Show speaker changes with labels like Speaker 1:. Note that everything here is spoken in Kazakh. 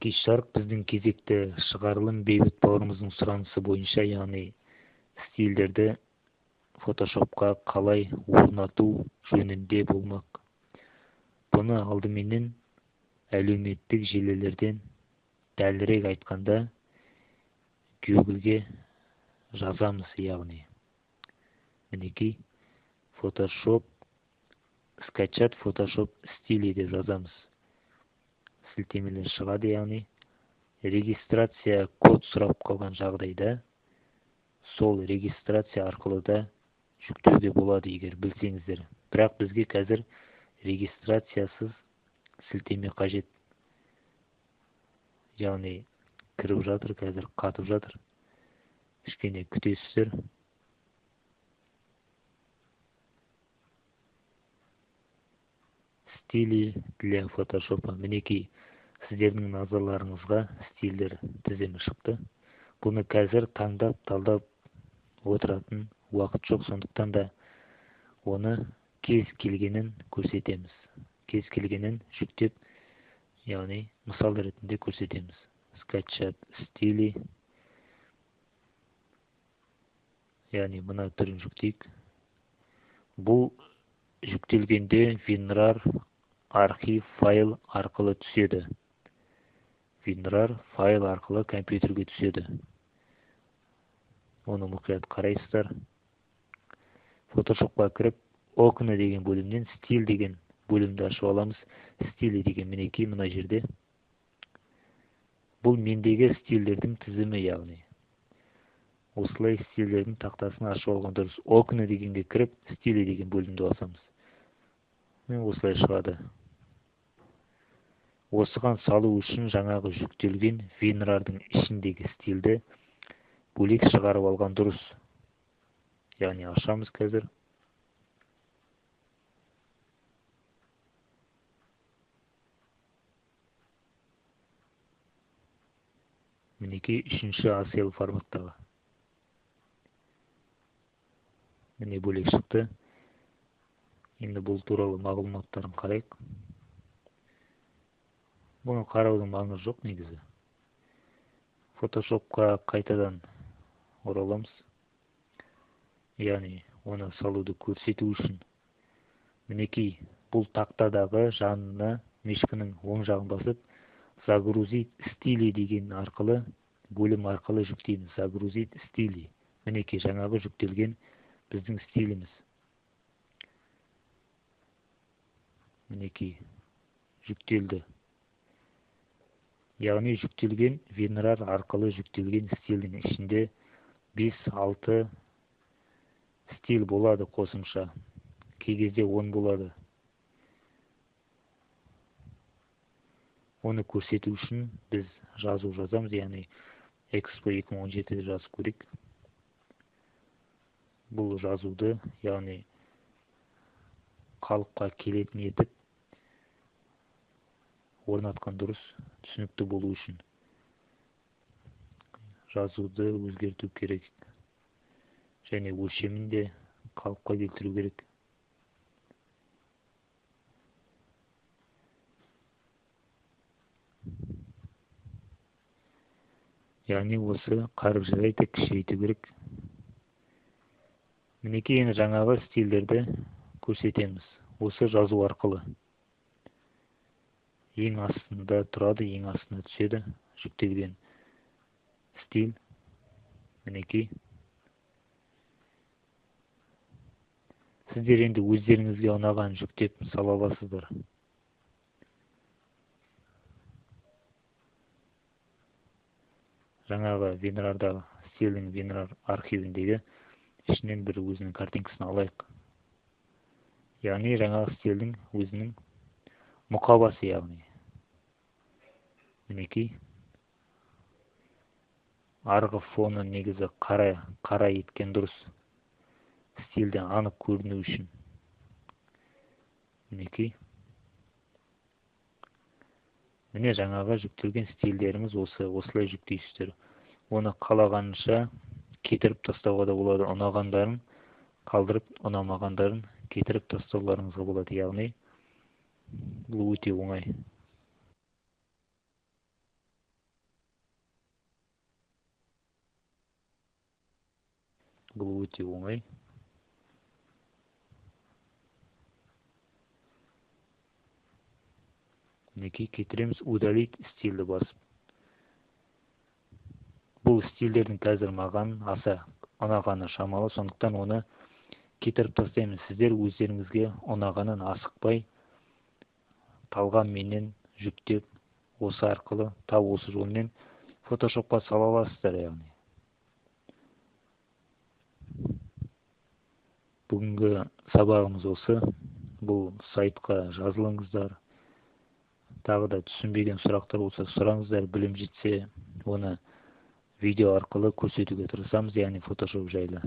Speaker 1: Мінекей шарт біздің кезекті шығарылым бейбіт бауырымыздың сұранысы бойынша, яғни стильдерді фотошопқа қалай орнату жөнінде болмақ. Бұны алдыменен әлеуметтік желілерден, дәлірек айтқанда Google-ге жазамыз, яғни мінекей Photoshop скачать Photoshop стили деп жазамыз. Сілтемелер шығады, яғни регистрация код сұрап қалған жағдайда сол регистрация арқылы да жүктеуге болады, егер білсеңіздер. Бірақ бізге қазір регистрациясыз сілтеме қажет. Яғни кіріп жатыр, қазір қатып жатыр. Кішкене күтесіздер. Стили для фотошопа. Мінекей сіздердің назарларыңызға стильдер тізімі шықты. Бұны қазір таңдап, талдап отыратын уақыт жоқ, сондықтан да оны кез келгенін көрсетеміз. Кез келгенін жүктеп, яғни мысал ретінде көрсетеміз. Скачать стили. Яғни мына түрін жүктейік. Бұл жүктелгенде WinRAR архив файл арқылы түседі. WinRAR файл арқылы компьютерге түседі. Оны мұқият қарайсыздар. Photoshopқа кіріп, окна деген бөлімнен стиль деген бөлімді ашып аламыз. Стили деген мінекей мына жерде. Бұл мендегі стильдердің тізімі, яғни осылай стильдердің тақтасын ашып алған дұрыс. Окна дегенге кіріп, стили деген бөлімді басамыз. Осылай шығады. Осыған салу үшін жаңағы жүктелген WinRAR-дың ішіндегі стильді бөлек шығарып алған дұрыс. Яғни ашамыз қазір. Мінекей үшінші ACL форматтағы. Міне бөлек шықты. Енді бұл туралы мағлұматтарын қарайық. Бұны қараудың маңызы жоқ негізі. Photoshopқа қайтадан ораламыз. Яғни оны салуды көрсету үшін. Мінекей бұл тақтадағы жанына мишканың оң жағын басып, загрузить стили деген арқылы, бөлім арқылы жүктейміз. Загрузить стили. Мінекей жаңағы жүктелген біздің стиліміз. Мінекей жүктелді. Яғни жүктелген WinRAR арқылы жүктелген стилдің ішінде 5-6 стиль болады қосымша. Кей кезде 10 болады. Оны көрсету үшін біз жазу жазамыз, яғни Expo 2017-де жазып көрейік. Бұл жазуды, яғни қалыпқа келетін етіп орнатқан дұрыс, түсінікті болу үшін. Жазуды өзгерту керек. Және өлшемін де қалыпқа келтіру керек. Яғни осы қарып жарайды кішірейту керек. Мінекей енді жаңағы стильдерді көрсетеміз. Осы жазу арқылы. Ең астында тұрады, ең астына түседі. Жүктелген стиль. Мінекей. Сіздер енді өздеріңізге ұнаған жүктеп сала аласыздар. Жаңағы WinRAR-дағы стилдің WinRAR архивіндегі ішінен бір өзінің картинкасын алайық. Яғни жаңағы стилдің өзінің мұқабасы, яғни. Мінекей. Арғы фоны негізі қара еткен дұрыс. Стилден анық көріну үшін. Мінекей. Міне жаңағы жүктелген стильдеріміз осылай жүктейсіздер. Оны қалағанынша кетіріп тастауға да болады. Ұнағандарын қалдырып, ұнамағандарын кетіріп тастауларыңызға болады. Яғни бұл өте оңай. Бұл өте оңай. Мінекей кетіреміз, удалить стильді басып. Бұл стильдердің қазір маған аса ұнағаны шамалы, сондықтан оны кетіріп тастаймын. Сіздер өздеріңізге ұнағанын асықпай талғам менен жүктеп, осы арқылы тап осы жолмен фотошопқа сала аласыздар. Яғни бүгінгі сабағымыз осы. Бұл сайтқа жазылыңыздар. Тағы да түсінбеген сұрақтар болса сұраңыздар. Білім жетсе, оны видео арқылы көрсетуге тырысамыз, яғни фотошоп жайлы.